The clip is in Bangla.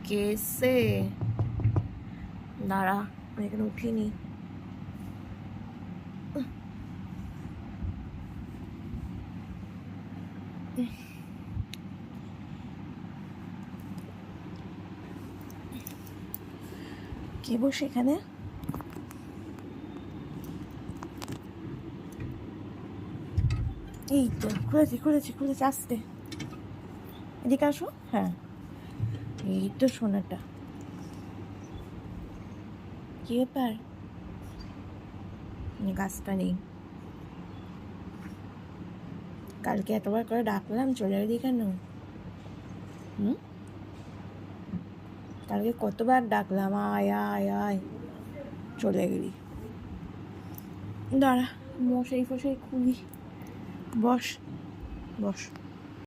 কে এসছে? দাঁড়া, আমি এখানে উঠিনি। কে বসে এখানে? এই তো খুলেছি আসতে। এদিকে আসো। হ্যাঁ, এই তো সোনাটা। কি ব্যাপার? গাছটা নেই। কালকে এতবার করে ডাকলাম, চলে এলি কেন? কালকে কতবার ডাকলাম, আয় আয় আয়, চলে গেলি। দাঁড়া, মশাই ফশাই খুলি। বস বস।